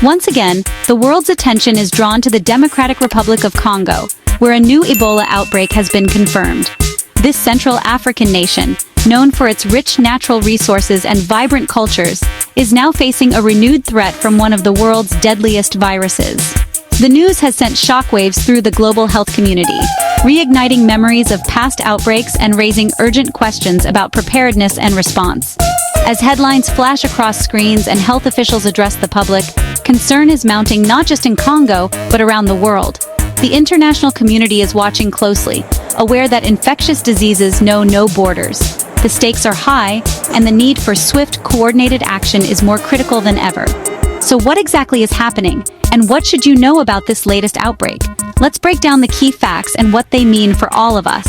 Once again, the world's attention is drawn to the Democratic Republic of Congo, where a new Ebola outbreak has been confirmed. This Central African nation, known for its rich natural resources and vibrant cultures, is now facing a renewed threat from one of the world's deadliest viruses. The news has sent shockwaves through the global health community, reigniting memories of past outbreaks and raising urgent questions about preparedness and response. As headlines flash across screens and health officials address the public, concern is mounting not just in Congo, but around the world. The international community is watching closely, aware that infectious diseases know no borders. The stakes are high, and the need for swift, coordinated action is more critical than ever. So what exactly is happening, and what should you know about this latest outbreak? Let's break down the key facts and what they mean for all of us.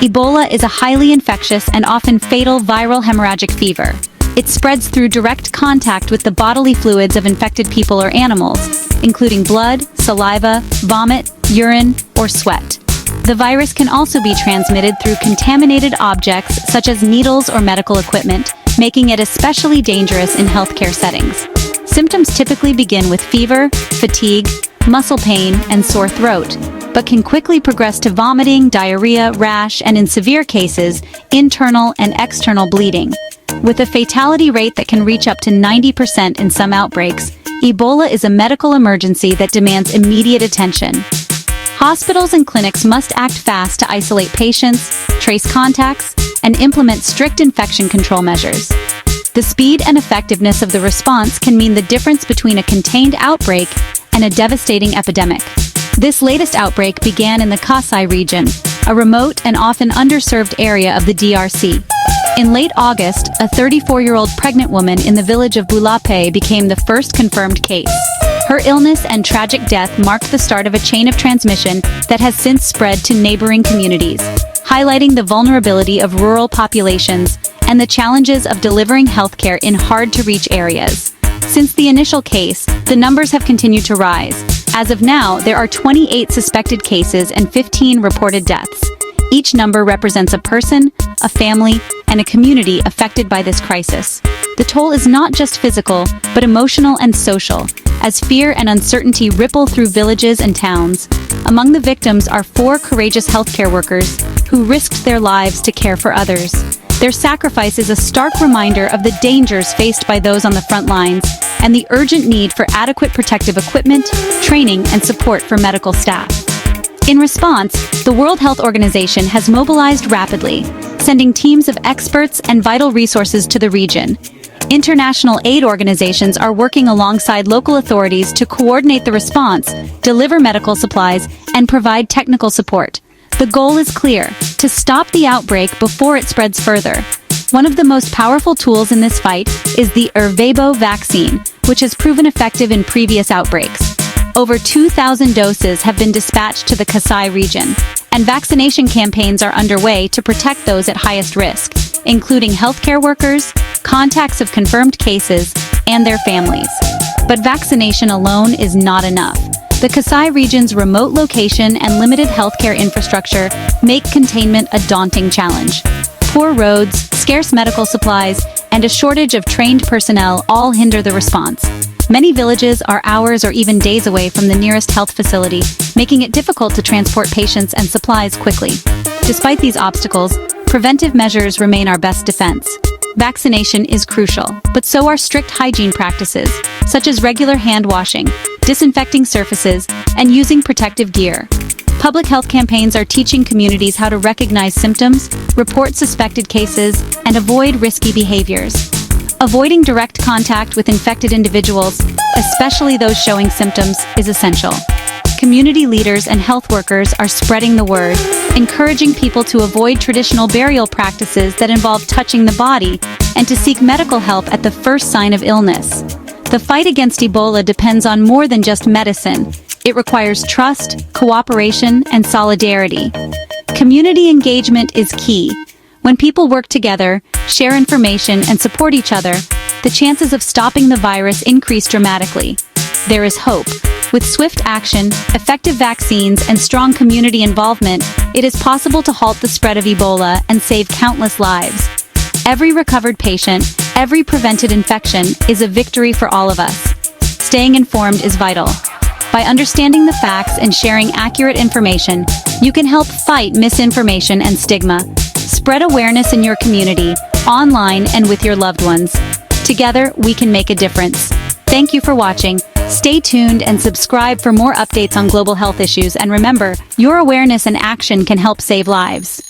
Ebola is a highly infectious and often fatal viral hemorrhagic fever. It spreads through direct contact with the bodily fluids of infected people or animals, including blood, saliva, vomit, urine, or sweat. The virus can also be transmitted through contaminated objects such as needles or medical equipment, making it especially dangerous in healthcare settings. Symptoms typically begin with fever, fatigue, muscle pain, and sore throat, but can quickly progress to vomiting, diarrhea, rash, and in severe cases, internal and external bleeding. With a fatality rate that can reach up to 90% in some outbreaks, Ebola is a medical emergency that demands immediate attention. Hospitals and clinics must act fast to isolate patients, trace contacts, and implement strict infection control measures. The speed and effectiveness of the response can mean the difference between a contained outbreak and a devastating epidemic. This latest outbreak began in the Kasai region, a remote and often underserved area of the DRC. In late August, a 34-year-old pregnant woman in the village of Bulape became the first confirmed case. Her illness and tragic death marked the start of a chain of transmission that has since spread to neighboring communities, highlighting the vulnerability of rural populations and the challenges of delivering healthcare in hard-to-reach areas. Since the initial case, the numbers have continued to rise. As of now, there are 28 suspected cases and 15 reported deaths. Each number represents a person, a family, and a community affected by this crisis. The toll is not just physical, but emotional and social, as fear and uncertainty ripple through villages and towns. Among the victims are 4 courageous healthcare workers who risked their lives to care for others. Their sacrifice is a stark reminder of the dangers faced by those on the front lines and the urgent need for adequate protective equipment, training, and support for medical staff. In response, the World Health Organization has mobilized rapidly, sending teams of experts and vital resources to the region. International aid organizations are working alongside local authorities to coordinate the response, deliver medical supplies, and provide technical support. The goal is clear: to stop the outbreak before it spreads further. One of the most powerful tools in this fight is the Ervebo vaccine, which has proven effective in previous outbreaks. Over 2,000 doses have been dispatched to the Kasai region, and vaccination campaigns are underway to protect those at highest risk, including healthcare workers, contacts of confirmed cases, and their families. But vaccination alone is not enough. The Kasai region's remote location and limited healthcare infrastructure make containment a daunting challenge. Poor roads, scarce medical supplies, and a shortage of trained personnel all hinder the response. Many villages are hours or even days away from the nearest health facility, making it difficult to transport patients and supplies quickly. Despite these obstacles, preventive measures remain our best defense. Vaccination is crucial, but so are strict hygiene practices, such as regular hand washing, disinfecting surfaces, and using protective gear. Public health campaigns are teaching communities how to recognize symptoms, report suspected cases, and avoid risky behaviors. Avoiding direct contact with infected individuals, especially those showing symptoms, is essential. Community leaders and health workers are spreading the word, encouraging people to avoid traditional burial practices that involve touching the body and to seek medical help at the first sign of illness. The fight against Ebola depends on more than just medicine. It requires trust, cooperation, and solidarity. Community engagement is key. When people work together, share information, and support each other, the chances of stopping the virus increase dramatically. There is hope. With swift action, effective vaccines, and strong community involvement, it is possible to halt the spread of Ebola and save countless lives. Every recovered patient, every prevented infection, is a victory for all of us. staying informed is vital. By understanding the facts and sharing accurate information, you can help fight misinformation and stigma. Spread awareness in your community, online and with your loved ones. Together, we can make a difference. Thank you for watching. Stay tuned and subscribe for more updates on global health issues, and remember, your awareness and action can help save lives.